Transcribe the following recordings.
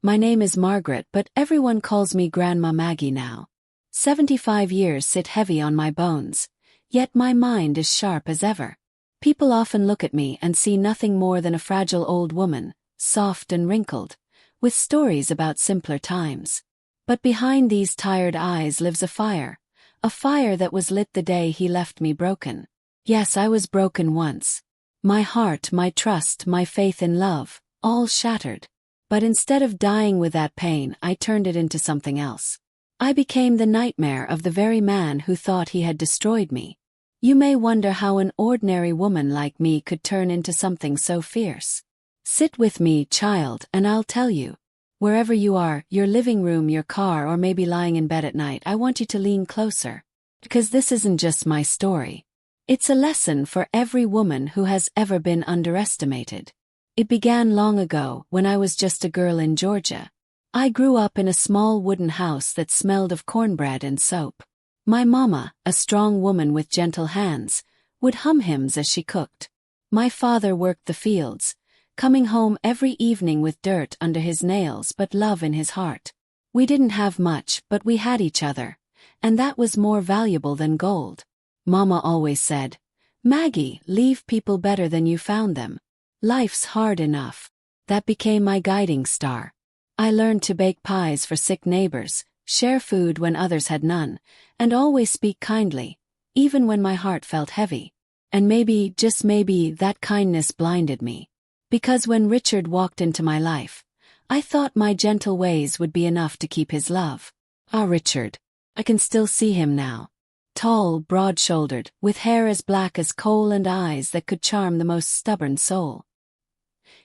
My name is Margaret, but everyone calls me Grandma Maggie now. 75 years sit heavy on my bones, yet my mind is sharp as ever. People often look at me and see nothing more than a fragile old woman, soft and wrinkled, with stories about simpler times. But behind these tired eyes lives a fire that was lit the day he left me broken. Yes, I was broken once. My heart, my trust, my faith in love, all shattered. But instead of dying with that pain, I turned it into something else. I became the nightmare of the very man who thought he had destroyed me. You may wonder how an ordinary woman like me could turn into something so fierce. Sit with me, child, and I'll tell you. Wherever you are, your living room, your car, or maybe lying in bed at night, I want you to lean closer. Because this isn't just my story. It's a lesson for every woman who has ever been underestimated. It began long ago, when I was just a girl in Georgia. I grew up in a small wooden house that smelled of cornbread and soap. My mama, a strong woman with gentle hands, would hum hymns as she cooked. My father worked the fields, coming home every evening with dirt under his nails but love in his heart. We didn't have much, but we had each other, and that was more valuable than gold. Mama always said, "Maggie, leave people better than you found them. Life's hard enough." That became my guiding star. I learned to bake pies for sick neighbors, share food when others had none, and always speak kindly, even when my heart felt heavy. And maybe, just maybe, that kindness blinded me. Because when Richard walked into my life, I thought my gentle ways would be enough to keep his love. Ah, Richard. I can still see him now. Tall, broad-shouldered, with hair as black as coal and eyes that could charm the most stubborn soul.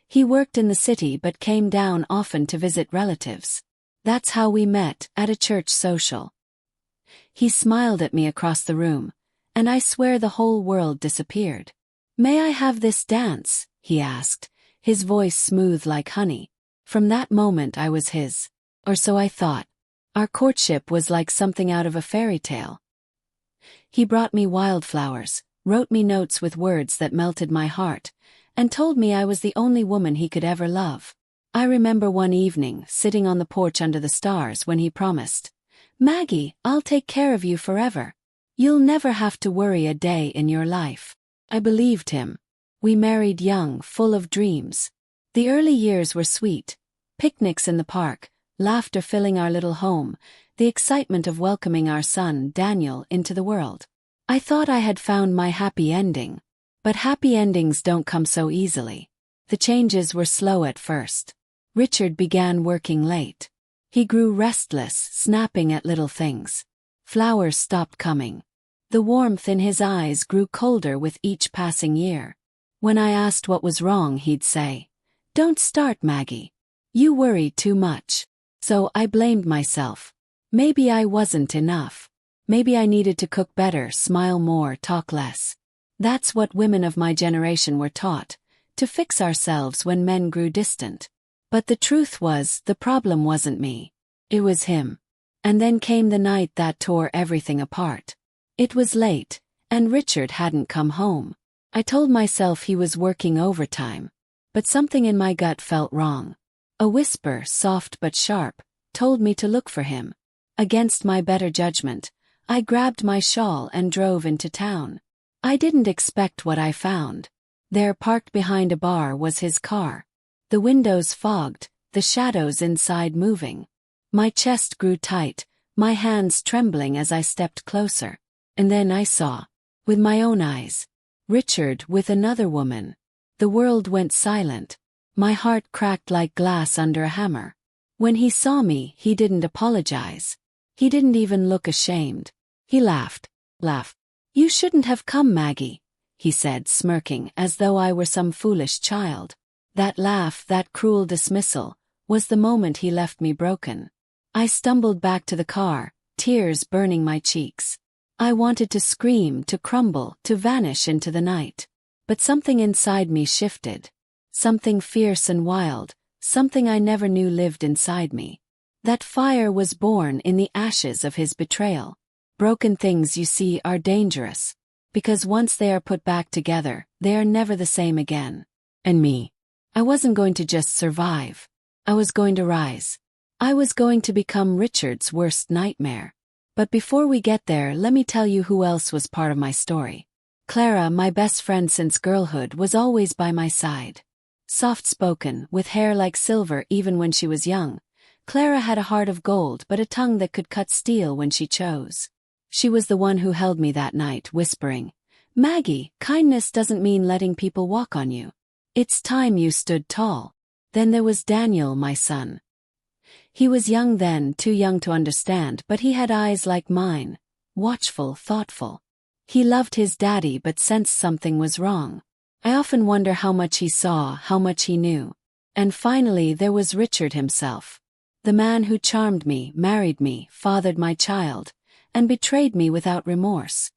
He worked in the city but came down often to visit relatives. That's how we met, at a church social. He smiled at me across the room, and I swear the whole world disappeared. "May I have this dance?" he asked, his voice smooth like honey. From that moment I was his. Or so I thought. Our courtship was like something out of a fairy tale. He brought me wildflowers, wrote me notes with words that melted my heart, and told me I was the only woman he could ever love. I remember one evening, sitting on the porch under the stars when he promised, "Maggie, I'll take care of you forever. You'll never have to worry a day in your life." I believed him. We married young, full of dreams. The early years were sweet. Picnics in the park, laughter filling our little home, the excitement of welcoming our son, Daniel, into the world. I thought I had found my happy ending. But happy endings don't come so easily. The changes were slow at first. Richard began working late. He grew restless, snapping at little things. Flowers stopped coming. The warmth in his eyes grew colder with each passing year. When I asked what was wrong, he'd say, "Don't start, Maggie. You worry too much." So I blamed myself. Maybe I wasn't enough. Maybe I needed to cook better, smile more, talk less. That's what women of my generation were taught, to fix ourselves when men grew distant. But the truth was, the problem wasn't me. It was him. And then came the night that tore everything apart. It was late, and Richard hadn't come home. I told myself he was working overtime. But something in my gut felt wrong. A whisper, soft but sharp, told me to look for him. Against my better judgment, I grabbed my shawl and drove into town. I didn't expect what I found. There, parked behind a bar, was his car. The windows fogged, the shadows inside moving. My chest grew tight, my hands trembling as I stepped closer. And then I saw, with my own eyes, Richard with another woman. The world went silent. My heart cracked like glass under a hammer. When he saw me, he didn't apologize. He didn't even look ashamed. He laughed. "You shouldn't have come, Maggie," he said, smirking as though I were some foolish child. That laugh, that cruel dismissal, was the moment he left me broken. I stumbled back to the car, tears burning my cheeks. I wanted to scream, to crumble, to vanish into the night. But something inside me shifted. Something fierce and wild, something I never knew lived inside me. That fire was born in the ashes of his betrayal. Broken things, you see, are dangerous. Because once they are put back together, they are never the same again. And me. I wasn't going to just survive. I was going to rise. I was going to become Richard's worst nightmare. But before we get there, let me tell you who else was part of my story. Clara, my best friend since girlhood, was always by my side. Soft-spoken, with hair like silver even when she was young, Clara had a heart of gold but a tongue that could cut steel when she chose. She was the one who held me that night, whispering, "Maggie, kindness doesn't mean letting people walk on you. It's time you stood tall." Then there was Daniel, my son. He was young then, too young to understand, but he had eyes like mine, watchful, thoughtful. He loved his daddy but sensed something was wrong. I often wonder how much he saw, how much he knew. And finally there was Richard himself. The man who charmed me, married me, fathered my child, and betrayed me without remorse.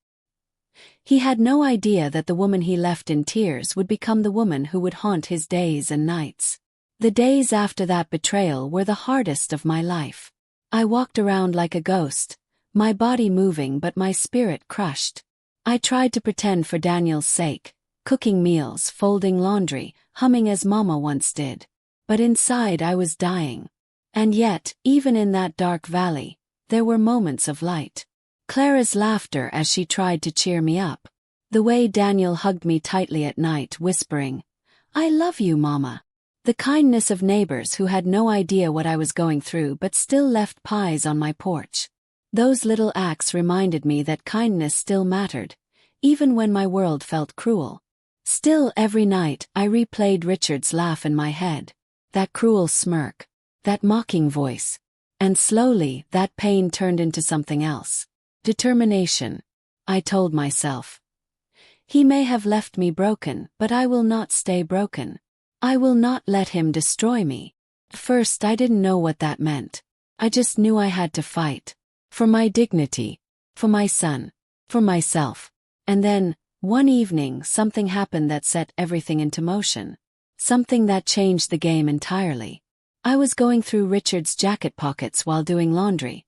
He had no idea that the woman he left in tears would become the woman who would haunt his days and nights. The days after that betrayal were the hardest of my life. I walked around like a ghost, my body moving but my spirit crushed. I tried to pretend for Daniel's sake, cooking meals, folding laundry, humming as Mama once did. But inside I was dying. And yet, even in that dark valley, there were moments of light. Clara's laughter as she tried to cheer me up. The way Daniel hugged me tightly at night, whispering, "I love you, Mama." The kindness of neighbors who had no idea what I was going through but still left pies on my porch. Those little acts reminded me that kindness still mattered, even when my world felt cruel. Still, every night, I replayed Richard's laugh in my head. That cruel smirk. That mocking voice. And slowly, that pain turned into something else. Determination. I told myself. He may have left me broken, but I will not stay broken. I will not let him destroy me. At first I didn't know what that meant. I just knew I had to fight. For my dignity. For my son. For myself. And then, one evening, something happened that set everything into motion. Something that changed the game entirely. I was going through Richard's jacket pockets while doing laundry,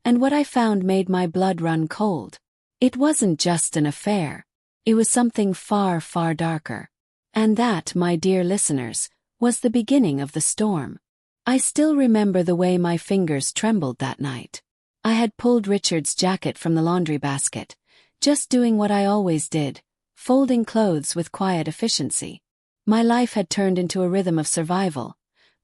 and what I found made my blood run cold. It wasn't just an affair. It was something far, far darker. And that, my dear listeners, was the beginning of the storm. I still remember the way my fingers trembled that night. I had pulled Richard's jacket from the laundry basket, just doing what I always did, folding clothes with quiet efficiency. My life had turned into a rhythm of survival.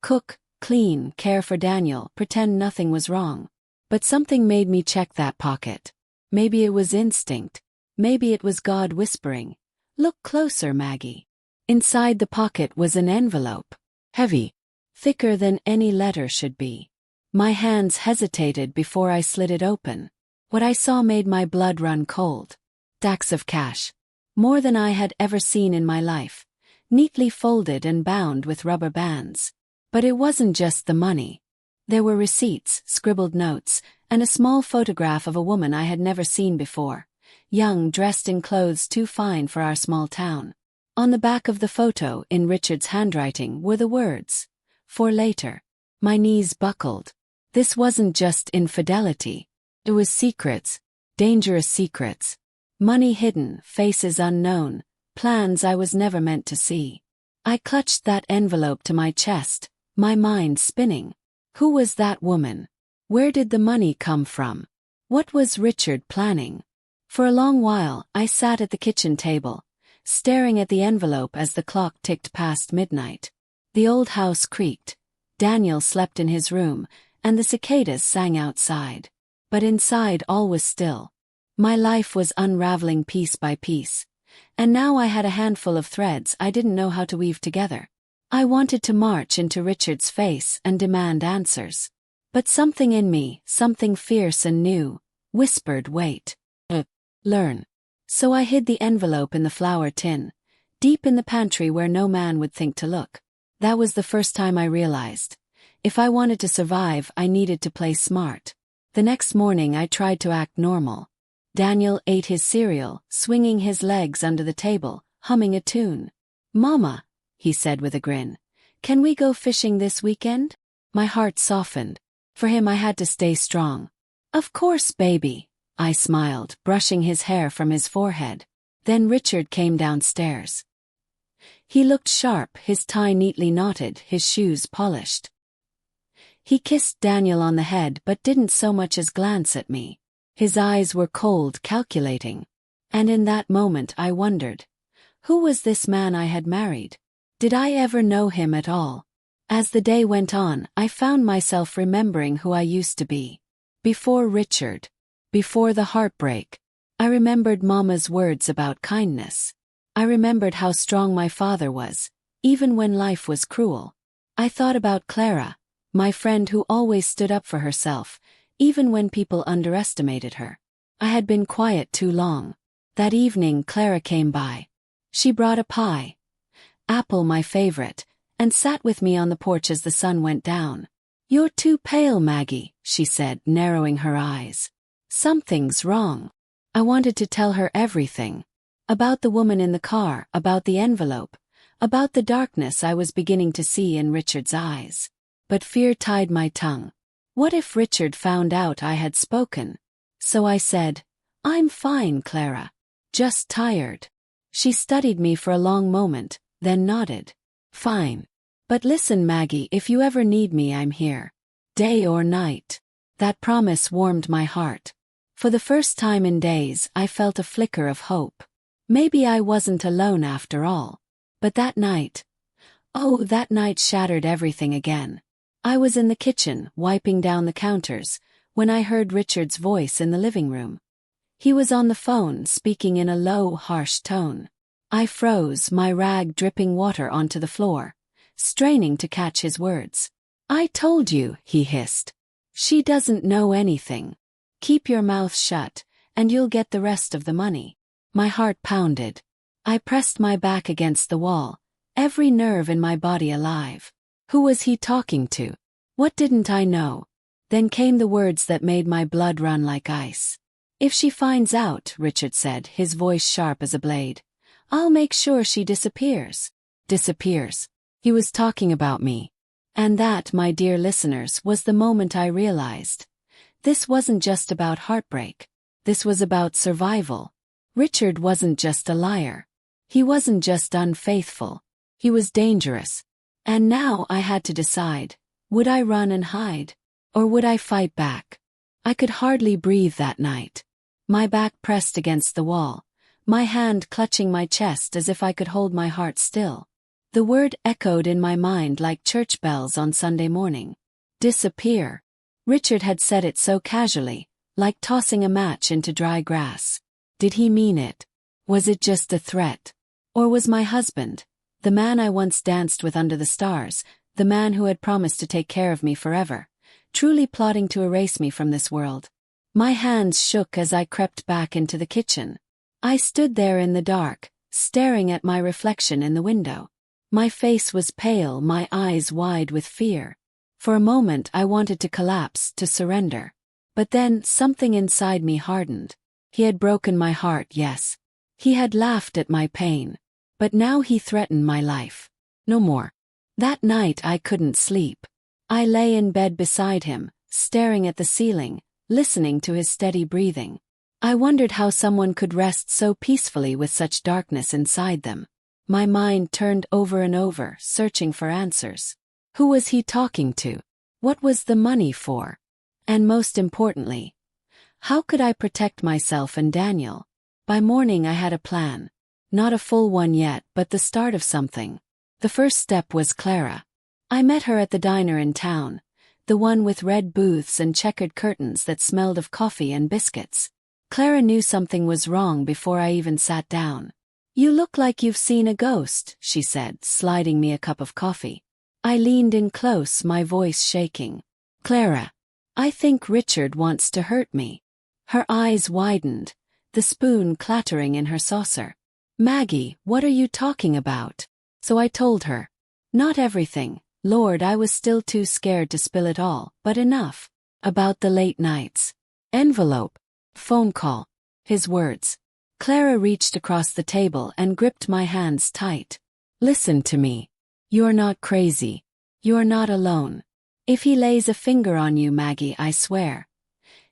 Cook, clean, care for Daniel, pretend nothing was wrong. But something made me check that pocket. Maybe it was instinct. Maybe it was God whispering, "Look closer, Maggie." Inside the pocket was an envelope. Heavy. Thicker than any letter should be. My hands hesitated before I slid it open. What I saw made my blood run cold. Stacks of cash. More than I had ever seen in my life. Neatly folded and bound with rubber bands. But it wasn't just the money. There were receipts, scribbled notes, and a small photograph of a woman I had never seen before. Young, dressed in clothes too fine for our small town. On the back of the photo, in Richard's handwriting, were the words, "For later." My knees buckled. This wasn't just infidelity. It was secrets. Dangerous secrets. Money hidden, faces unknown, plans I was never meant to see. I clutched that envelope to my chest, my mind spinning. Who was that woman? Where did the money come from? What was Richard planning? For a long while, I sat at the kitchen table, staring at the envelope as the clock ticked past midnight. The old house creaked. Daniel slept in his room, and the cicadas sang outside. But inside all was still. My life was unraveling piece by piece. And now I had a handful of threads I didn't know how to weave together. I wanted to march into Richard's face and demand answers. But something in me, something fierce and new, whispered, "Wait. Learn." So I hid the envelope in the flour tin, deep in the pantry where no man would think to look. That was the first time I realized. If I wanted to survive, I needed to play smart. The next morning I tried to act normal. Daniel ate his cereal, swinging his legs under the table, humming a tune. "Mama," he said with a grin, "can we go fishing this weekend?" My heart softened. For him I had to stay strong. "Of course, baby," I smiled, brushing his hair from his forehead. Then Richard came downstairs. He looked sharp, his tie neatly knotted, his shoes polished. He kissed Daniel on the head but didn't so much as glance at me. His eyes were cold, calculating. And in that moment I wondered, who was this man I had married? Did I ever know him at all? As the day went on, I found myself remembering who I used to be. Before Richard. Before the heartbreak. I remembered Mama's words about kindness. I remembered how strong my father was, even when life was cruel. I thought about Clara, my friend who always stood up for herself, even when people underestimated her. I had been quiet too long. That evening Clara came by. She brought a pie. Apple, my favorite, and sat with me on the porch as the sun went down. "You're too pale, Maggie," she said, narrowing her eyes. "Something's wrong." I wanted to tell her everything. About the woman in the car, about the envelope, about the darkness I was beginning to see in Richard's eyes. But fear tied my tongue. What if Richard found out I had spoken? So I said, "I'm fine, Clara. Just tired." She studied me for a long moment, then nodded. "Fine. But listen, Maggie, if you ever need me, I'm here. Day or night." That promise warmed my heart. For the first time in days, I felt a flicker of hope. Maybe I wasn't alone after all. But that night, oh, that night shattered everything again. I was in the kitchen, wiping down the counters, when I heard Richard's voice in the living room. He was on the phone, speaking in a low, harsh tone. I froze, my rag dripping water onto the floor, straining to catch his words. "I told you," he hissed. "She doesn't know anything. Keep your mouth shut, and you'll get the rest of the money." My heart pounded. I pressed my back against the wall, every nerve in my body alive. Who was he talking to? What didn't I know? Then came the words that made my blood run like ice. "If she finds out," Richard said, his voice sharp as a blade, "I'll make sure she disappears." Disappears. He was talking about me. And that, my dear listeners, was the moment I realized. This wasn't just about heartbreak. This was about survival. Richard wasn't just a liar. He wasn't just unfaithful. He was dangerous. And now I had to decide, would I run and hide? Or would I fight back? I could hardly breathe that night. My back pressed against the wall, my hand clutching my chest as if I could hold my heart still. The word echoed in my mind like church bells on Sunday morning. Disappear. Richard had said it so casually, like tossing a match into dry grass. Did he mean it? Was it just a threat? Or was my husband, the man I once danced with under the stars, the man who had promised to take care of me forever, truly plotting to erase me from this world? My hands shook as I crept back into the kitchen. I stood there in the dark, staring at my reflection in the window. My face was pale, my eyes wide with fear. For a moment I wanted to collapse, to surrender. But then something inside me hardened. He had broken my heart, yes. He had laughed at my pain. But now he threatened my life. No more. That night I couldn't sleep. I lay in bed beside him, staring at the ceiling, listening to his steady breathing. I wondered how someone could rest so peacefully with such darkness inside them. My mind turned over and over, searching for answers. Who was he talking to? What was the money for? And most importantly, how could I protect myself and Daniel? By morning I had a plan. Not a full one yet, but the start of something. The first step was Clara. I met her at the diner in town, the one with red booths and checkered curtains that smelled of coffee and biscuits. Clara knew something was wrong before I even sat down. "You look like you've seen a ghost," she said, sliding me a cup of coffee. I leaned in close, my voice shaking. "Clara, I think Richard wants to hurt me." Her eyes widened, the spoon clattering in her saucer. "Maggie, what are you talking about?" So I told her. Not everything. Lord, I was still too scared to spill it all, but enough. About the late nights. Envelope. Phone call. His words. Clara reached across the table and gripped my hands tight. "Listen to me. You're not crazy. You're not alone. If he lays a finger on you, Maggie, I swear,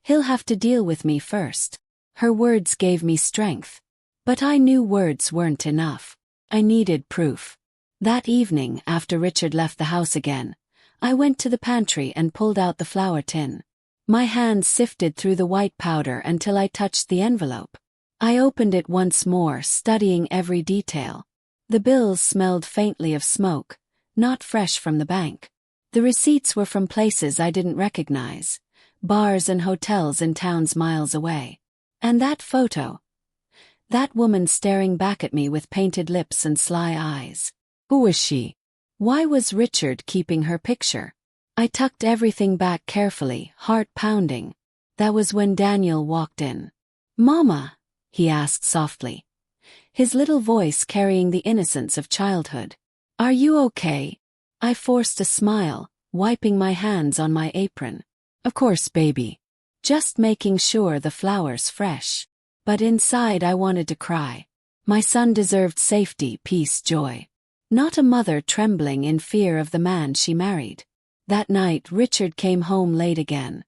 he'll have to deal with me first." Her words gave me strength. But I knew words weren't enough. I needed proof. That evening, after Richard left the house again, I went to the pantry and pulled out the flour tin. My hands sifted through the white powder until I touched the envelope. I opened it once more, studying every detail. The bills smelled faintly of smoke, not fresh from the bank. The receipts were from places I didn't recognize, bars and hotels in towns miles away. And that photo. That woman staring back at me with painted lips and sly eyes. Who was she? Why was Richard keeping her picture? I tucked everything back carefully, heart pounding. That was when Daniel walked in. "Mama?" he asked softly, his little voice carrying the innocence of childhood. "Are you okay?" I forced a smile, wiping my hands on my apron. "Of course, baby. Just making sure the flour's fresh." But inside I wanted to cry. My son deserved safety, peace, joy. Not a mother trembling in fear of the man she married. That night Richard came home late again.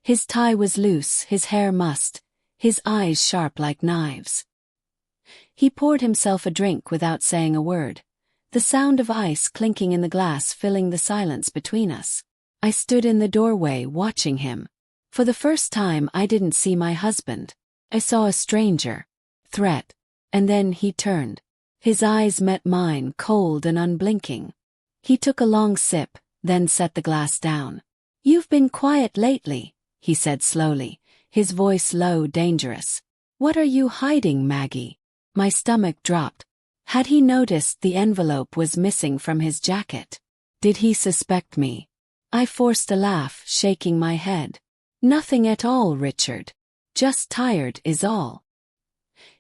His tie was loose, his hair mussed, his eyes sharp like knives. He poured himself a drink without saying a word, the sound of ice clinking in the glass filling the silence between us. I stood in the doorway watching him. For the first time I didn't see my husband. I saw a stranger. Threat. And then he turned. His eyes met mine, cold and unblinking. He took a long sip, then set the glass down. "You've been quiet lately," he said slowly, his voice low, dangerous. "What are you hiding, Maggie?" My stomach dropped. Had he noticed the envelope was missing from his jacket? Did he suspect me? I forced a laugh, shaking my head. "Nothing at all, Richard. Just tired is all."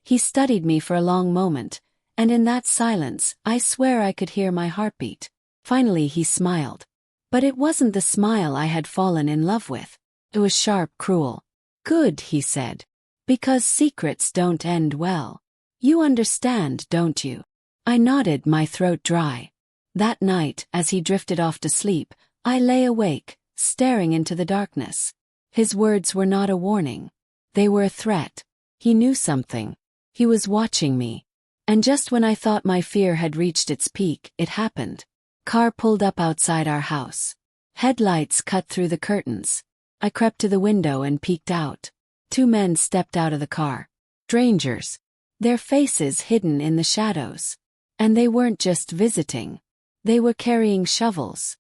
He studied me for a long moment, and in that silence, I swear I could hear my heartbeat. Finally he smiled. But it wasn't the smile I had fallen in love with. It was sharp, cruel. "Good," he said. "Because secrets don't end well. You understand, don't you?" I nodded, my throat dry. That night, as he drifted off to sleep, I lay awake, staring into the darkness. His words were not a warning. They were a threat. He knew something. He was watching me. And just when I thought my fear had reached its peak, it happened. Car pulled up outside our house. Headlights cut through the curtains. I crept to the window and peeked out. 2 men stepped out of the car. Strangers. Their faces hidden in the shadows. And they weren't just visiting. They were carrying shovels.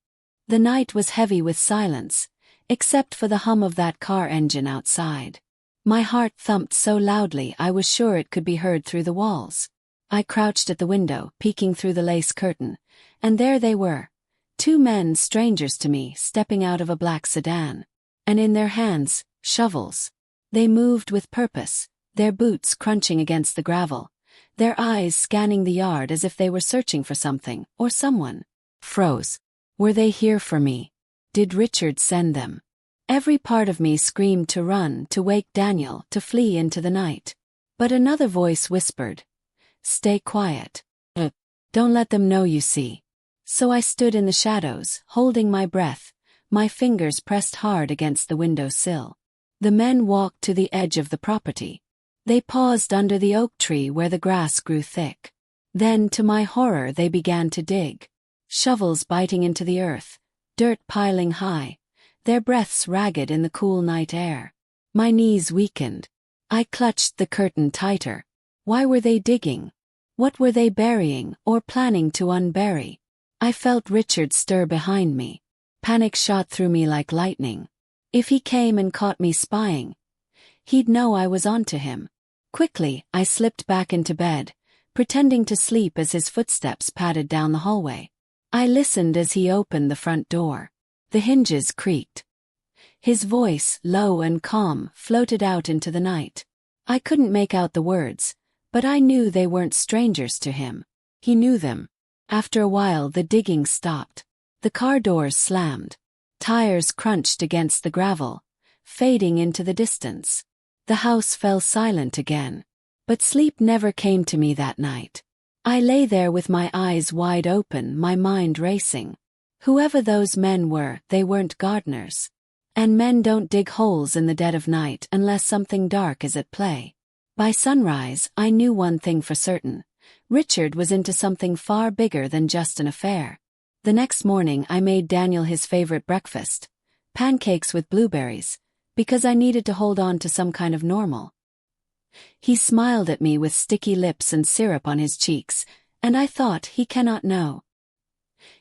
The night was heavy with silence, except for the hum of that car engine outside. My heart thumped so loudly I was sure it could be heard through the walls. I crouched at the window, peeking through the lace curtain, and there they were. 2 men, strangers to me, stepping out of a black sedan. And in their hands, shovels. They moved with purpose, their boots crunching against the gravel, their eyes scanning the yard as if they were searching for something, or someone. Froze. Were they here for me? Did Richard send them? Every part of me screamed to run, to wake Daniel, to flee into the night. But another voice whispered, "Stay quiet. Don't let them know, you see." So I stood in the shadows, holding my breath, my fingers pressed hard against the window sill. The men walked to the edge of the property. They paused under the oak tree where the grass grew thick. Then, to my horror, they began to dig. Shovels biting into the earth, dirt piling high, their breaths ragged in the cool night air. My knees weakened. I clutched the curtain tighter. Why were they digging? What were they burying, or planning to unbury? I felt Richard stir behind me. Panic shot through me like lightning. If he came and caught me spying, he'd know I was onto him. Quickly, I slipped back into bed, pretending to sleep as his footsteps padded down the hallway. I listened as he opened the front door. The hinges creaked. His voice, low and calm, floated out into the night. I couldn't make out the words, but I knew they weren't strangers to him. He knew them. After a while the digging stopped. The car doors slammed. Tires crunched against the gravel, fading into the distance. The house fell silent again. But sleep never came to me that night. I lay there with my eyes wide open, my mind racing. Whoever those men were, they weren't gardeners. And men don't dig holes in the dead of night unless something dark is at play. By sunrise, I knew one thing for certain. Richard was into something far bigger than just an affair. The next morning I made Daniel his favorite breakfast, pancakes with blueberries, because I needed to hold on to some kind of normal. He smiled at me with sticky lips and syrup on his cheeks, and I thought, he cannot know.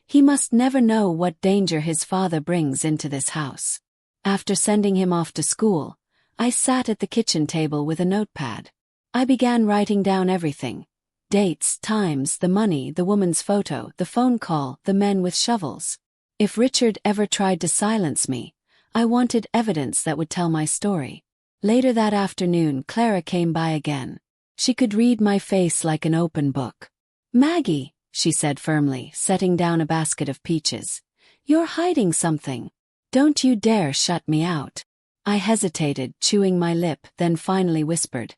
He must never know what danger his father brings into this house. After sending him off to school, I sat at the kitchen table with a notepad. I began writing down everything. Dates, times, the money, the woman's photo, the phone call, the men with shovels. If Richard ever tried to silence me, I wanted evidence that would tell my story. Later that afternoon, Clara came by again. She could read my face like an open book. "Maggie," she said firmly, setting down a basket of peaches. "You're hiding something. Don't you dare shut me out." I hesitated, chewing my lip, then finally whispered,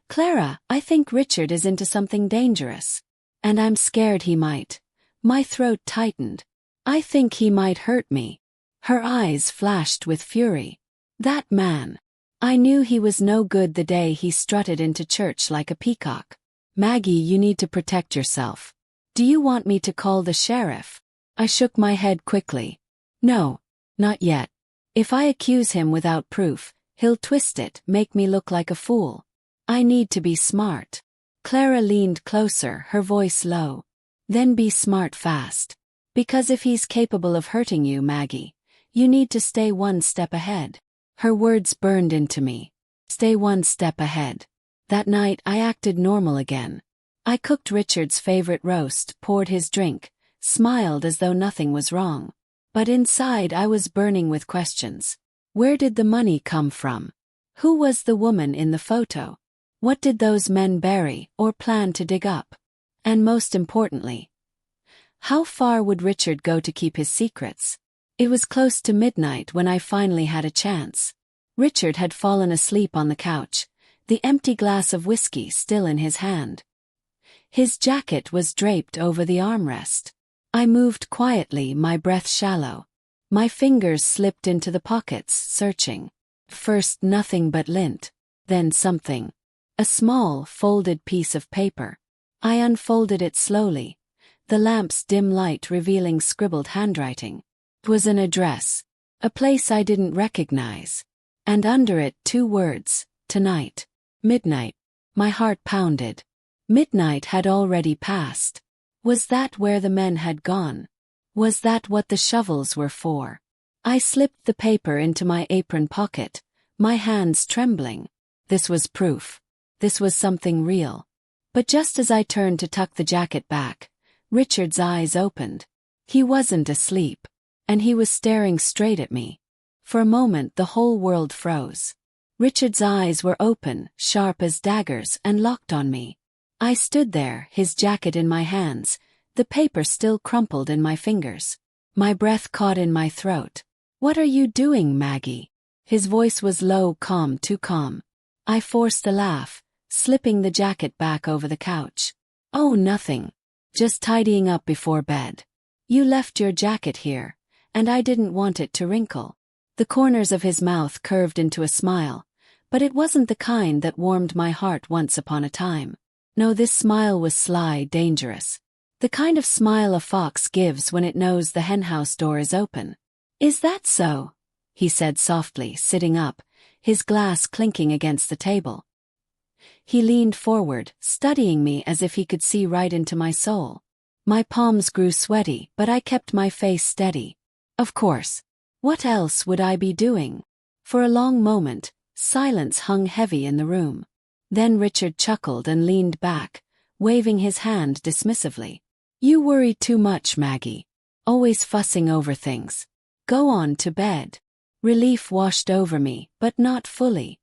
"Clara, I think Richard is into something dangerous. And I'm scared he might." My throat tightened. "I think he might hurt me." Her eyes flashed with fury. That man. I knew he was no good the day he strutted into church like a peacock. "Maggie, you need to protect yourself. Do you want me to call the sheriff?" I shook my head quickly. "No, not yet. If I accuse him without proof, he'll twist it, make me look like a fool. I need to be smart." Clara leaned closer, her voice low. "Then be smart fast. Because if he's capable of hurting you, Maggie, you need to stay one step ahead." Her words burned into me. Stay one step ahead. That night I acted normal again. I cooked Richard's favorite roast, poured his drink, smiled as though nothing was wrong. But inside I was burning with questions. Where did the money come from? Who was the woman in the photo? What did those men bury or plan to dig up? And most importantly, how far would Richard go to keep his secrets? It was close to midnight when I finally had a chance. Richard had fallen asleep on the couch, the empty glass of whiskey still in his hand. His jacket was draped over the armrest. I moved quietly, my breath shallow. My fingers slipped into the pockets, searching. First nothing but lint, then something. A small, folded piece of paper. I unfolded it slowly, the lamp's dim light revealing scribbled handwriting. It was an address, a place I didn't recognize. And under it 2 words, tonight. Midnight. My heart pounded. Midnight had already passed. Was that where the men had gone? Was that what the shovels were for? I slipped the paper into my apron pocket, my hands trembling. This was proof. This was something real. But just as I turned to tuck the jacket back, Richard's eyes opened. He wasn't asleep, and he was staring straight at me. For a moment the whole world froze. Richard's eyes were open, sharp as daggers, and locked on me. I stood there, his jacket in my hands, the paper still crumpled in my fingers. My breath caught in my throat. "What are you doing, Maggie?" His voice was low, calm, too calm. I forced a laugh, slipping the jacket back over the couch. "Oh, nothing. Just tidying up before bed. You left your jacket here, and I didn't want it to wrinkle." The corners of his mouth curved into a smile, but it wasn't the kind that warmed my heart once upon a time. No, this smile was sly, dangerous. The kind of smile a fox gives when it knows the henhouse door is open. "Is that so?" he said softly, sitting up, his glass clinking against the table. He leaned forward, studying me as if he could see right into my soul. My palms grew sweaty, but I kept my face steady. Of course. What else would I be doing? For a long moment, silence hung heavy in the room. Then Richard chuckled and leaned back, waving his hand dismissively. "You worry too much, Maggie. Always fussing over things. Go on to bed." Relief washed over me, but not fully.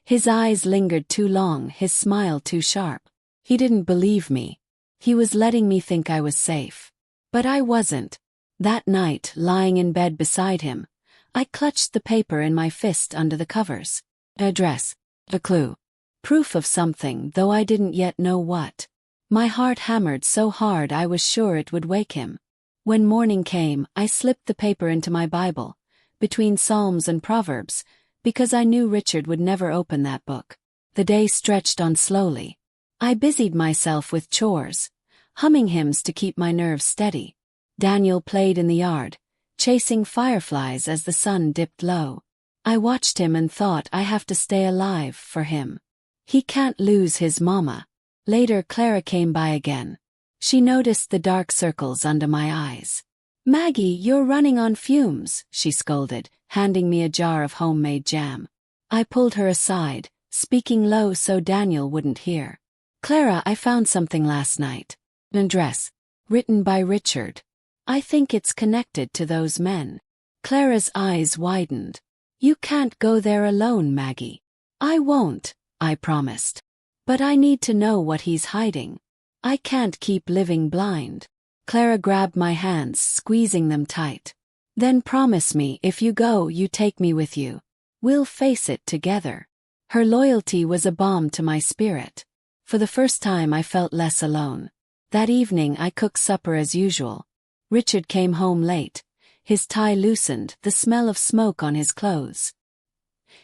His eyes lingered too long, his smile too sharp. He didn't believe me. He was letting me think I was safe. But I wasn't. That night, lying in bed beside him, I clutched the paper in my fist under the covers. Address. A clue. Proof of something, though I didn't yet know what. My heart hammered so hard I was sure it would wake him. When morning came, I slipped the paper into my Bible, between Psalms and Proverbs, because I knew Richard would never open that book. The day stretched on slowly. I busied myself with chores, humming hymns to keep my nerves steady. Daniel played in the yard, chasing fireflies as the sun dipped low. I watched him and thought, I have to stay alive for him. He can't lose his mama. Later Clara came by again. She noticed the dark circles under my eyes. "Maggie, you're running on fumes," she scolded, handing me a jar of homemade jam. I pulled her aside, speaking low so Daniel wouldn't hear. "Clara, I found something last night. An address. Written by Richard. I think it's connected to those men." Clara's eyes widened. "You can't go there alone, Maggie." "I won't," I promised. "But I need to know what he's hiding. I can't keep living blind." Clara grabbed my hands, squeezing them tight. "Then promise me, if you go, you take me with you. We'll face it together." Her loyalty was a balm to my spirit. For the first time I felt less alone. That evening I cooked supper as usual. Richard came home late, his tie loosened, the smell of smoke on his clothes.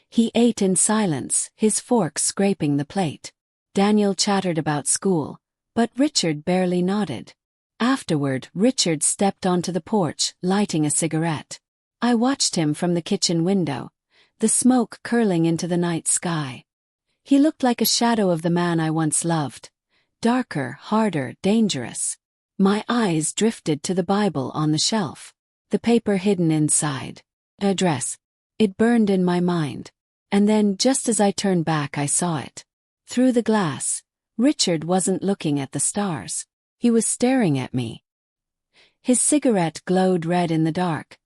He ate in silence, his fork scraping the plate. Daniel chattered about school, but Richard barely nodded. Afterward, Richard stepped onto the porch, lighting a cigarette. I watched him from the kitchen window, the smoke curling into the night sky. He looked like a shadow of the man I once loved. Darker, harder, dangerous. My eyes drifted to the Bible on the shelf, the paper hidden inside. Address. It burned in my mind. And then, just as I turned back, I saw it. Through the glass, Richard wasn't looking at the stars. He was staring at me. His cigarette glowed red in the dark,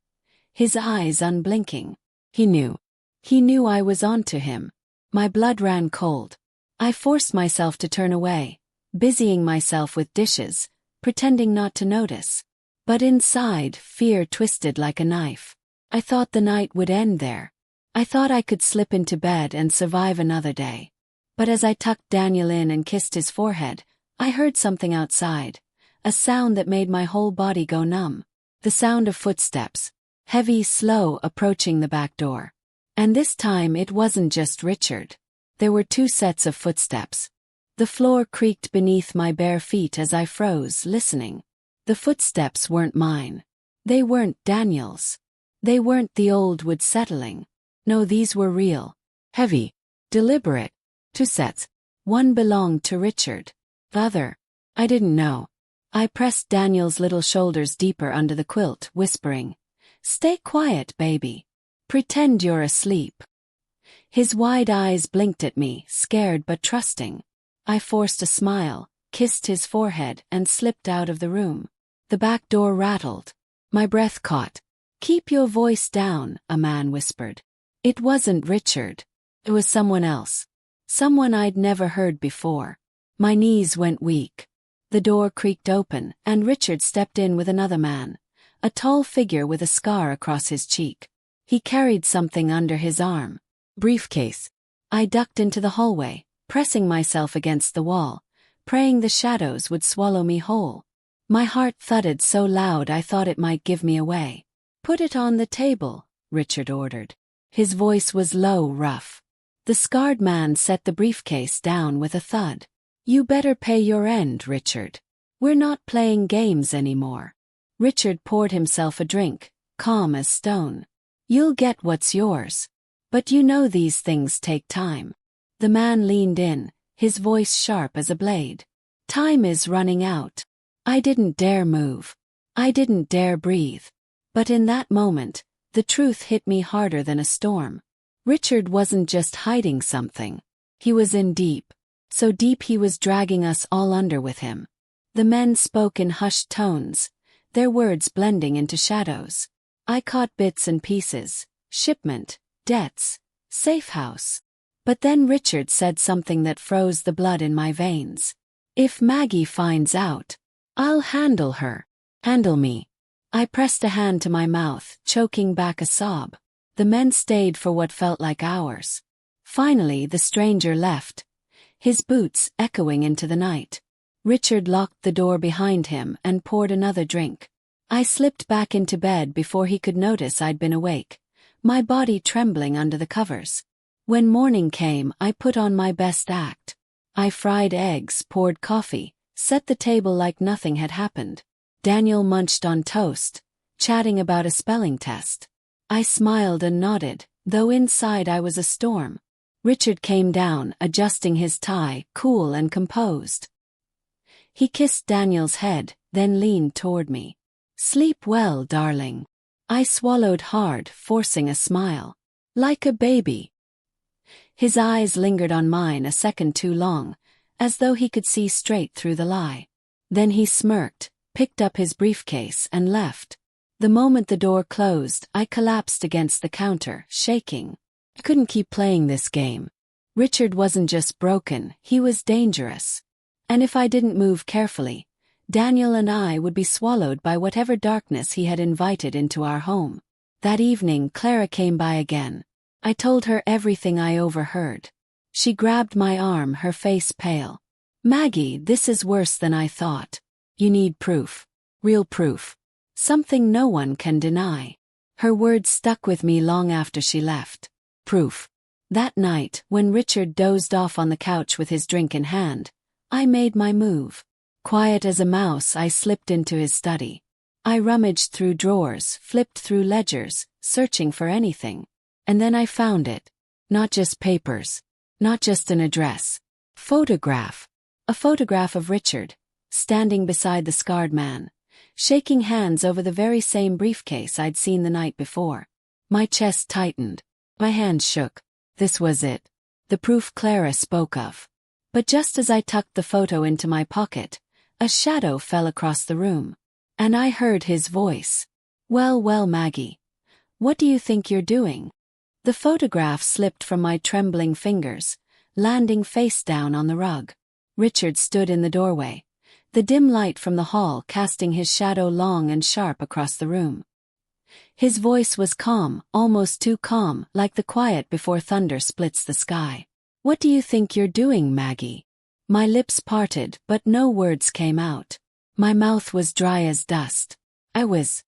his eyes unblinking. He knew. He knew I was onto him. My blood ran cold. I forced myself to turn away, busying myself with dishes, pretending not to notice. But inside, fear twisted like a knife. I thought the night would end there. I thought I could slip into bed and survive another day. But as I tucked Daniel in and kissed his forehead, I heard something outside, a sound that made my whole body go numb. The sound of footsteps, heavy, slow, approaching the back door. And this time it wasn't just Richard. There were two sets of footsteps. The floor creaked beneath my bare feet as I froze, listening. The footsteps weren't mine. They weren't Daniel's. They weren't the old wood settling. No, these were real. Heavy. Deliberate. Two sets. One belonged to Richard. The other. I didn't know. I pressed Daniel's little shoulders deeper under the quilt, whispering, "Stay quiet, baby. Pretend you're asleep." His wide eyes blinked at me, scared but trusting. I forced a smile, kissed his forehead, and slipped out of the room. The back door rattled. My breath caught. "Keep your voice down," a man whispered. It wasn't Richard. It was someone else. Someone I'd never heard before. My knees went weak. The door creaked open, and Richard stepped in with another man, a tall figure with a scar across his cheek. He carried something under his arm. Briefcase. I ducked into the hallway, pressing myself against the wall, praying the shadows would swallow me whole. My heart thudded so loud I thought it might give me away. "Put it on the table," Richard ordered. His voice was low, rough. The scarred man set the briefcase down with a thud. "You better pay your end, Richard. We're not playing games anymore." Richard poured himself a drink, calm as stone. "You'll get what's yours. But you know these things take time." The man leaned in, his voice sharp as a blade. "Time is running out." I didn't dare move. I didn't dare breathe. But in that moment, the truth hit me harder than a storm. Richard wasn't just hiding something. He was in deep. So deep he was dragging us all under with him. The men spoke in hushed tones, their words blending into shadows. I caught bits and pieces: shipment, debts, safe house. But then Richard said something that froze the blood in my veins. "If Maggie finds out, I'll handle her." "Handle me." I pressed a hand to my mouth, choking back a sob. The men stayed for what felt like hours. Finally, the stranger left, his boots echoing into the night. Richard locked the door behind him and poured another drink. I slipped back into bed before he could notice I'd been awake, my body trembling under the covers. When morning came, I put on my best act. I fried eggs, poured coffee, set the table like nothing had happened. Daniel munched on toast, chatting about a spelling test. I smiled and nodded, though inside I was a storm. Richard came down, adjusting his tie, cool and composed. He kissed Daniel's head, then leaned toward me. "Sleep well, darling." I swallowed hard, forcing a smile. "Like a baby." His eyes lingered on mine a second too long, as though he could see straight through the lie. Then he smirked, picked up his briefcase and left. The moment the door closed, I collapsed against the counter, shaking. I couldn't keep playing this game. Richard wasn't just broken, he was dangerous. And if I didn't move carefully, Daniel and I would be swallowed by whatever darkness he had invited into our home. That evening, Clara came by again. I told her everything I overheard. She grabbed my arm, her face pale. "Maggie, this is worse than I thought. You need proof. Real proof. Something no one can deny." Her words stuck with me long after she left. Proof. That night, when Richard dozed off on the couch with his drink in hand, I made my move. Quiet as a mouse, I slipped into his study. I rummaged through drawers, flipped through ledgers, searching for anything. And then I found it. Not just papers. Not just an address. Photograph. A photograph of Richard, standing beside the scarred man, shaking hands over the very same briefcase I'd seen the night before. My chest tightened. My hands shook. This was it. The proof Clara spoke of. But just as I tucked the photo into my pocket, a shadow fell across the room. And I heard his voice. "Well, well, Maggie. What do you think you're doing?" The photograph slipped from my trembling fingers, landing face down on the rug. Richard stood in the doorway, the dim light from the hall casting his shadow long and sharp across the room. His voice was calm, almost too calm, like the quiet before thunder splits the sky. "What do you think you're doing, Maggie?" My lips parted, but no words came out. My mouth was dry as dust. I was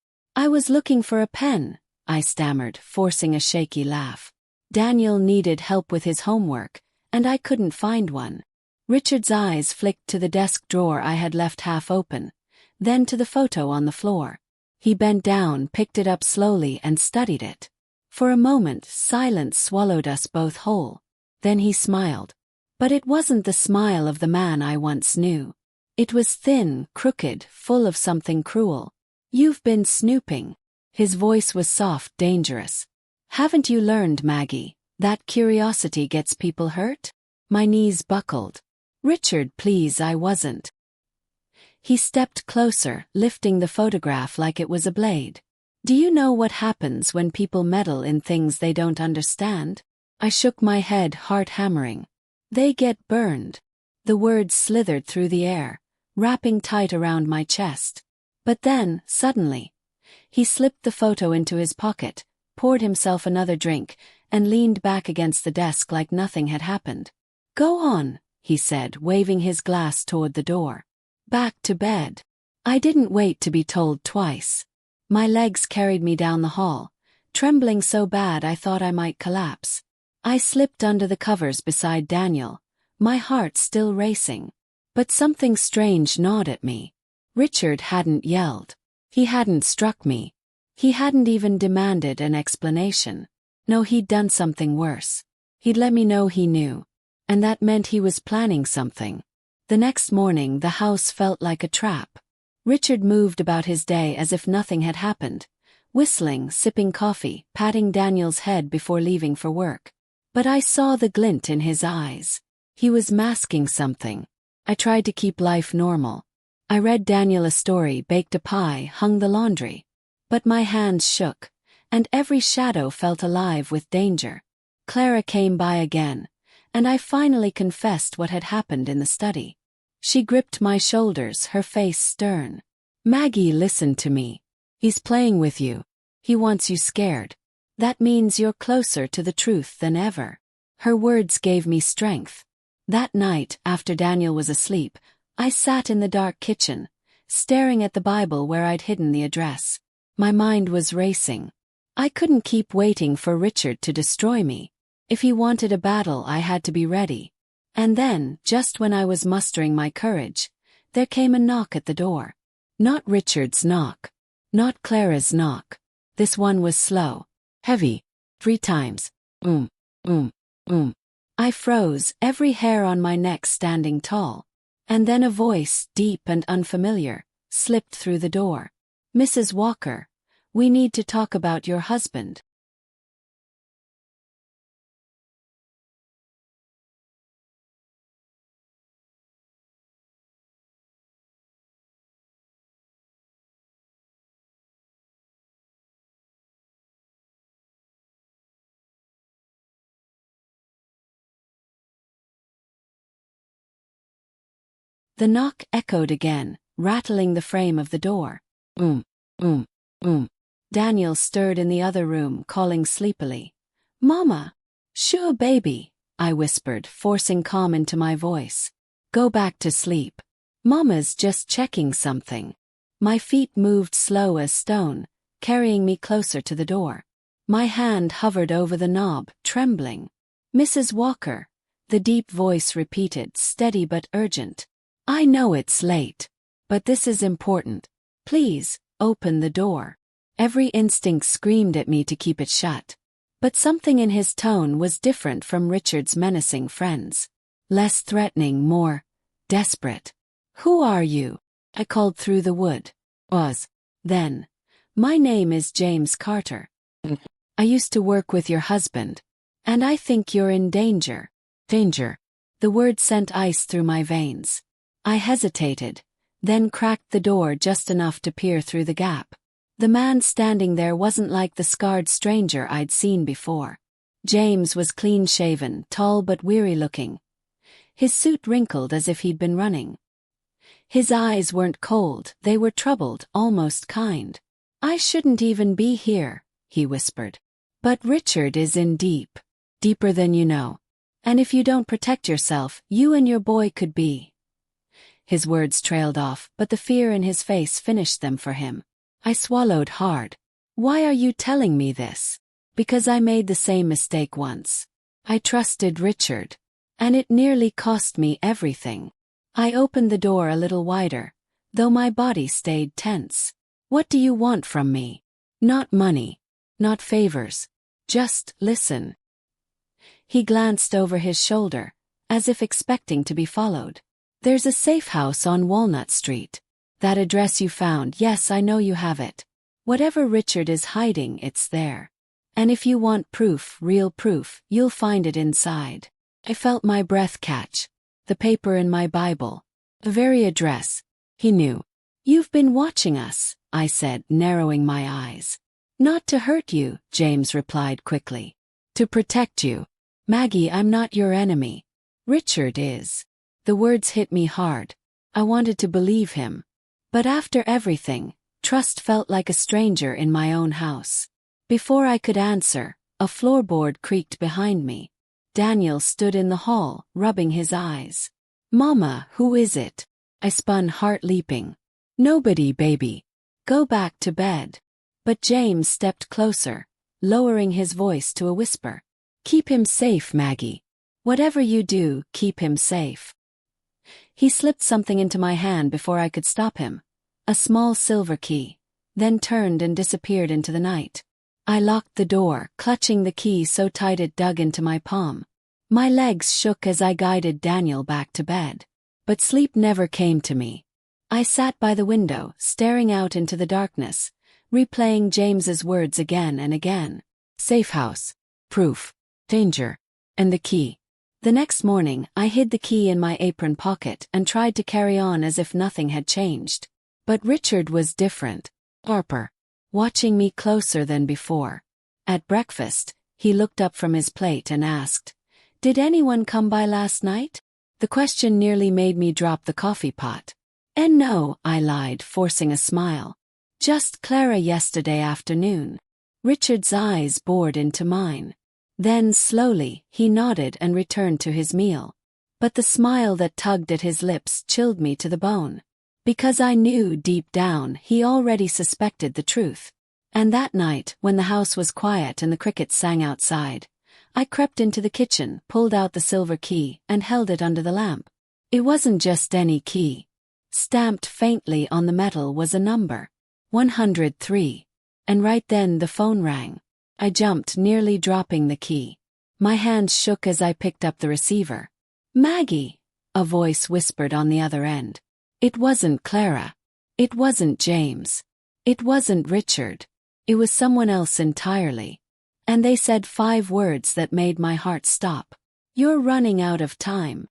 looking for a pen," I stammered, forcing a shaky laugh. "Daniel needed help with his homework, and I couldn't find one." Richard's eyes flicked to the desk drawer I had left half open, then to the photo on the floor. He bent down, picked it up slowly, and studied it. For a moment, silence swallowed us both whole. Then he smiled. But it wasn't the smile of the man I once knew. It was thin, crooked, full of something cruel. "You've been snooping." His voice was soft, dangerous. "Haven't you learned, Maggie, that curiosity gets people hurt?" My knees buckled. "Richard, please, I wasn't." He stepped closer, lifting the photograph like it was a blade. "Do you know what happens when people meddle in things they don't understand?" I shook my head, heart hammering. "They get burned." The words slithered through the air, wrapping tight around my chest. But then, suddenly, he slipped the photo into his pocket, poured himself another drink, and leaned back against the desk like nothing had happened. "Go on," he said, waving his glass toward the door. "Back to bed." I didn't wait to be told twice. My legs carried me down the hall, trembling so bad I thought I might collapse. I slipped under the covers beside Daniel, my heart still racing. But something strange gnawed at me. Richard hadn't yelled. He hadn't struck me. He hadn't even demanded an explanation. No, he'd done something worse. He'd let me know he knew. And that meant he was planning something. The next morning, the house felt like a trap. Richard moved about his day as if nothing had happened, whistling, sipping coffee, patting Daniel's head before leaving for work. But I saw the glint in his eyes. He was masking something. I tried to keep life normal. I read Daniel a story, baked a pie, hung the laundry. But my hands shook, and every shadow felt alive with danger. Clara came by again, and I finally confessed what had happened in the study. She gripped my shoulders, her face stern. "Maggie, listen to me. He's playing with you. He wants you scared. That means you're closer to the truth than ever." Her words gave me strength. That night, after Daniel was asleep, I sat in the dark kitchen, staring at the Bible where I'd hidden the address. My mind was racing. I couldn't keep waiting for Richard to destroy me. If he wanted a battle, I had to be ready. And then, just when I was mustering my courage, there came a knock at the door. Not Richard's knock. Not Clara's knock. This one was slow. Heavy. 3 times. Oom, oom, oom. I froze, every hair on my neck standing tall. And then a voice, deep and unfamiliar, slipped through the door. Mrs. Walker, we need to talk about your husband. The knock echoed again, rattling the frame of the door. Oom, oom, oom. Daniel stirred in the other room, calling sleepily. Mama! Sure, baby, I whispered, forcing calm into my voice. Go back to sleep. Mama's just checking something. My feet moved slow as stone, carrying me closer to the door. My hand hovered over the knob, trembling. Mrs. Walker, the deep voice repeated, steady but urgent. I know it's late, but this is important. Please, open the door. Every instinct screamed at me to keep it shut. But something in his tone was different from Richard's menacing friends. Less threatening, more desperate. Who are you? I called through the wood. Then. My name is James Carter. I used to work with your husband. And I think you're in danger. Danger. The word sent ice through my veins. I hesitated, then cracked the door just enough to peer through the gap. The man standing there wasn't like the scarred stranger I'd seen before. James was clean-shaven, tall but weary-looking. His suit wrinkled as if he'd been running. His eyes weren't cold, they were troubled, almost kind. I shouldn't even be here, he whispered. But Richard is in deep. Deeper than you know. And if you don't protect yourself, you and your boy could be. His words trailed off, but the fear in his face finished them for him. I swallowed hard. Why are you telling me this? Because I made the same mistake once. I trusted Richard. And it nearly cost me everything. I opened the door a little wider, though my body stayed tense. What do you want from me? Not money. Not favors. Just listen. He glanced over his shoulder, as if expecting to be followed. There's a safe house on Walnut Street. That address you found, yes, I know you have it. Whatever Richard is hiding, it's there. And if you want proof, real proof, you'll find it inside. I felt my breath catch. The paper in my Bible. The very address. He knew. You've been watching us, I said, narrowing my eyes. Not to hurt you, James replied quickly. To protect you. Maggie, I'm not your enemy. Richard is. The words hit me hard. I wanted to believe him. But after everything, trust felt like a stranger in my own house. Before I could answer, a floorboard creaked behind me. Daniel stood in the hall, rubbing his eyes. Mama, who is it? I spun, heart leaping. Nobody, baby. Go back to bed. But James stepped closer, lowering his voice to a whisper. Keep him safe, Maggie. Whatever you do, keep him safe. He slipped something into my hand before I could stop him. A small silver key, then turned and disappeared into the night. I locked the door, clutching the key so tight it dug into my palm. My legs shook as I guided Daniel back to bed. But sleep never came to me. I sat by the window, staring out into the darkness, replaying James's words again and again. Safe house. Proof. Danger. And the key. The next morning, I hid the key in my apron pocket and tried to carry on as if nothing had changed. But Richard was different. Sharper. Watching me closer than before. At breakfast, he looked up from his plate and asked, Did anyone come by last night? The question nearly made me drop the coffee pot. And no, I lied, forcing a smile. Just Clara yesterday afternoon. Richard's eyes bored into mine. Then, slowly, he nodded and returned to his meal. But the smile that tugged at his lips chilled me to the bone. Because I knew, deep down, he already suspected the truth. And that night, when the house was quiet and the crickets sang outside, I crept into the kitchen, pulled out the silver key, and held it under the lamp. It wasn't just any key. Stamped faintly on the metal was a number. 103. And right then the phone rang. I jumped, nearly dropping the key. My hands shook as I picked up the receiver. "Maggie," a voice whispered on the other end. It wasn't Clara. It wasn't James. It wasn't Richard. It was someone else entirely. And they said 5 words that made my heart stop. "You're running out of time."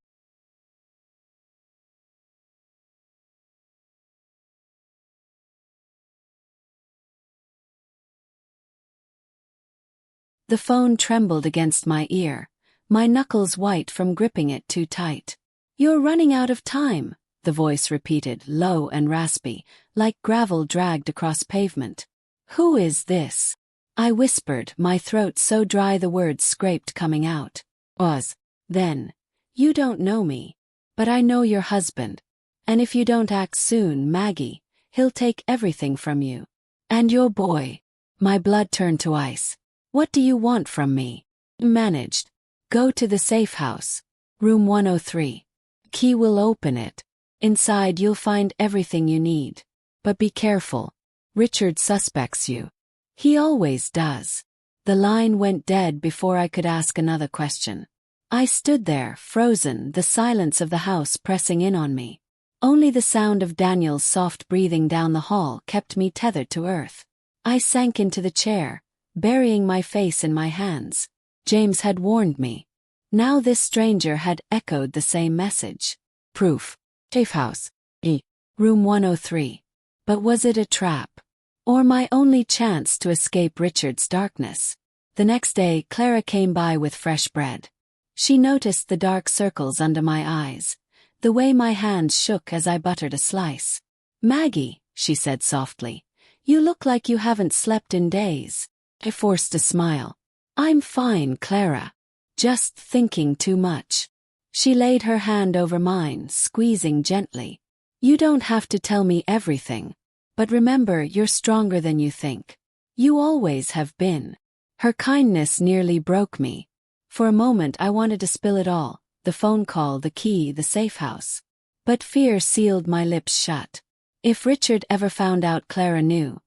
The phone trembled against my ear, my knuckles white from gripping it too tight. "You're running out of time," the voice repeated, low and raspy, like gravel dragged across pavement. "Who is this?" I whispered, my throat so dry the words scraped coming out. "Oz." Then, "You don't know me. But I know your husband. And if you don't act soon, Maggie, he'll take everything from you. And your boy." My blood turned to ice. "What do you want from me?" Managed. "Go to the safe house. Room 103. Key will open it. Inside you'll find everything you need. But be careful. Richard suspects you. He always does." The line went dead before I could ask another question. I stood there, frozen, the silence of the house pressing in on me. Only the sound of Daniel's soft breathing down the hall kept me tethered to earth. I sank into the chair, burying my face in my hands. James had warned me. Now this stranger had echoed the same message. Proof. Safe house. Room 103. But was it a trap? Or my only chance to escape Richard's darkness? The next day, Clara came by with fresh bread. She noticed the dark circles under my eyes, the way my hands shook as I buttered a slice. "Maggie," she said softly, "you look like you haven't slept in days." I forced a smile. "I'm fine, Clara. Just thinking too much." She laid her hand over mine, squeezing gently. "You don't have to tell me everything. But remember, you're stronger than you think. You always have been." Her kindness nearly broke me. For a moment I wanted to spill it all, the phone call, the key, the safe house. But fear sealed my lips shut. If Richard ever found out Clara knew,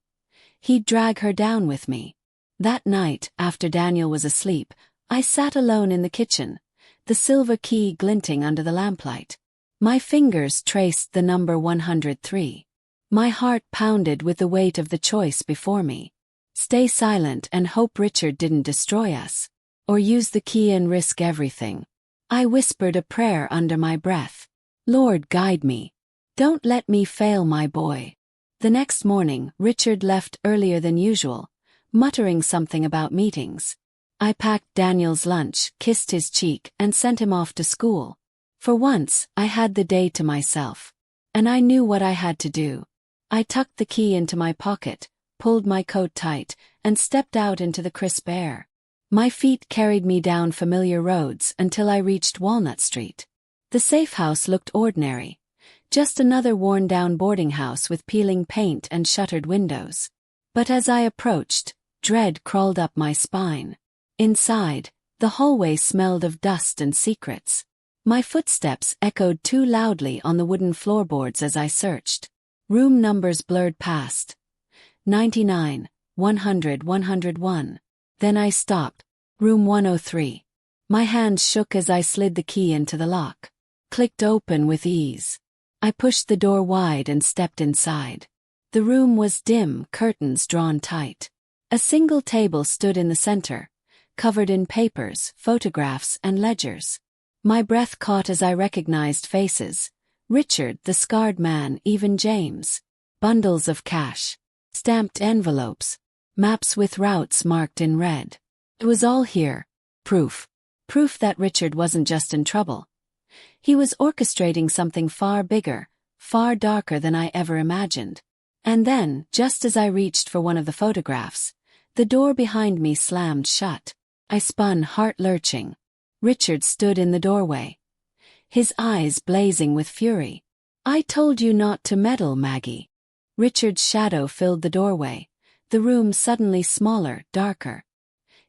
he'd drag her down with me. That night, after Daniel was asleep, I sat alone in the kitchen, the silver key glinting under the lamplight. My fingers traced the number 103. My heart pounded with the weight of the choice before me. Stay silent and hope Richard didn't destroy us. Or use the key and risk everything. I whispered a prayer under my breath. "Lord, guide me. Don't let me fail my boy." The next morning, Richard left earlier than usual, muttering something about meetings. I packed Daniel's lunch, kissed his cheek, and sent him off to school. For once, I had the day to myself. And I knew what I had to do. I tucked the key into my pocket, pulled my coat tight, and stepped out into the crisp air. My feet carried me down familiar roads until I reached Walnut Street. The safe house looked ordinary. Just another worn-down boarding house with peeling paint and shuttered windows. But as I approached, dread crawled up my spine. Inside, the hallway smelled of dust and secrets. My footsteps echoed too loudly on the wooden floorboards as I searched. Room numbers blurred past. 99, 100, 101. Then I stopped. Room 103. My hands shook as I slid the key into the lock. Clicked open with ease. I pushed the door wide and stepped inside. The room was dim, curtains drawn tight. A single table stood in the center, covered in papers, photographs, and ledgers. My breath caught as I recognized faces. Richard, the scarred man, even James. Bundles of cash. Stamped envelopes. Maps with routes marked in red. It was all here. Proof. Proof that Richard wasn't just in trouble. He was orchestrating something far bigger, far darker than I ever imagined. And then, just as I reached for one of the photographs, the door behind me slammed shut. I spun, heart lurching. Richard stood in the doorway, his eyes blazing with fury. "I told you not to meddle, Maggie." Richard's shadow filled the doorway, the room suddenly smaller, darker.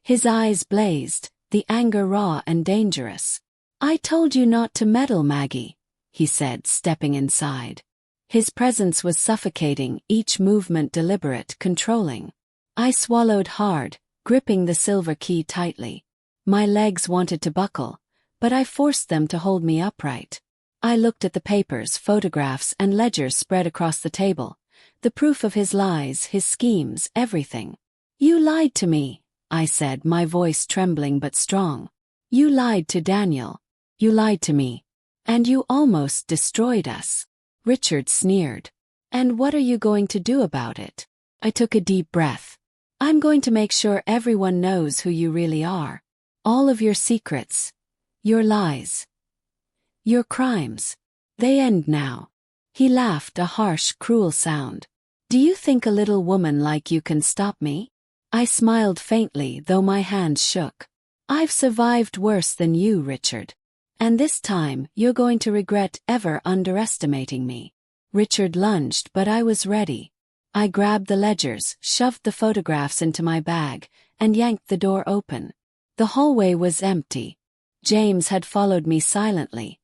His eyes blazed, the anger raw and dangerous. "I told you not to meddle, Maggie," he said, stepping inside. His presence was suffocating, each movement deliberate, controlling. I swallowed hard, gripping the silver key tightly. My legs wanted to buckle, but I forced them to hold me upright. I looked at the papers, photographs, and ledgers spread across the table. The proof of his lies, his schemes, everything. "You lied to me," I said, my voice trembling but strong. "You lied to Daniel. You lied to me. And you almost destroyed us." Richard sneered. "And what are you going to do about it?" I took a deep breath. "I'm going to make sure everyone knows who you really are. All of your secrets. Your lies. Your crimes. They end now." He laughed, a harsh, cruel sound. "Do you think a little woman like you can stop me?" I smiled faintly, though my hands shook. "I've survived worse than you, Richard. And this time, you're going to regret ever underestimating me." Richard lunged, but I was ready. I grabbed the ledgers, shoved the photographs into my bag, and yanked the door open. The hallway was empty. James had followed me silently.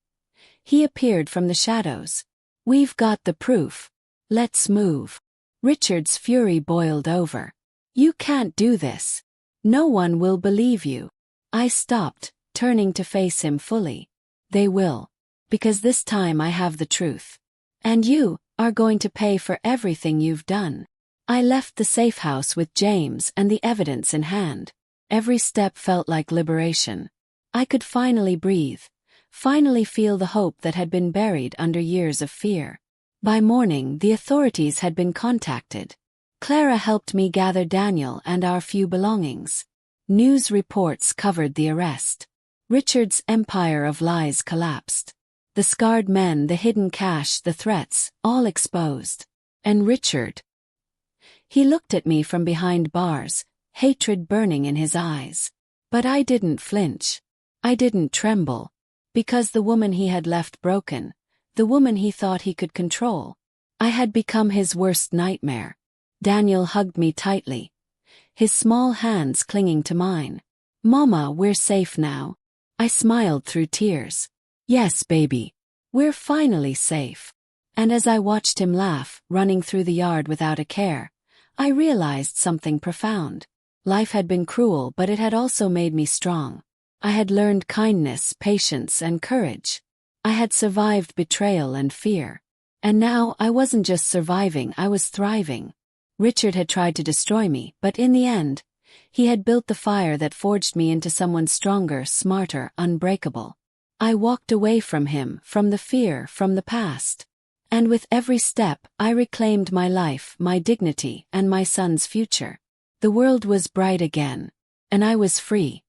He appeared from the shadows. "We've got the proof. Let's move." Richard's fury boiled over. "You can't do this. No one will believe you." I stopped, turning to face him fully. "They will. Because this time I have the truth. And you are going to pay for everything you've done." I left the safe house with James and the evidence in hand. Every step felt like liberation. I could finally breathe. Finally feel the hope that had been buried under years of fear. By morning, the authorities had been contacted. Clara helped me gather Daniel and our few belongings. News reports covered the arrest. Richard's empire of lies collapsed. The scarred men, the hidden cash, the threats, all exposed. And Richard. He looked at me from behind bars, hatred burning in his eyes. But I didn't flinch. I didn't tremble. Because the woman he had left broken, the woman he thought he could control, I had become his worst nightmare. Daniel hugged me tightly, his small hands clinging to mine. "Mama, we're safe now." I smiled through tears. "Yes, baby. We're finally safe." And as I watched him laugh, running through the yard without a care, I realized something profound. Life had been cruel, but it had also made me strong. I had learned kindness, patience, and courage. I had survived betrayal and fear. And now I wasn't just surviving, I was thriving. Richard had tried to destroy me, but in the end, he had built the fire that forged me into someone stronger, smarter, unbreakable. I walked away from him, from the fear, from the past. And with every step, I reclaimed my life, my dignity, and my son's future. The world was bright again. And I was free.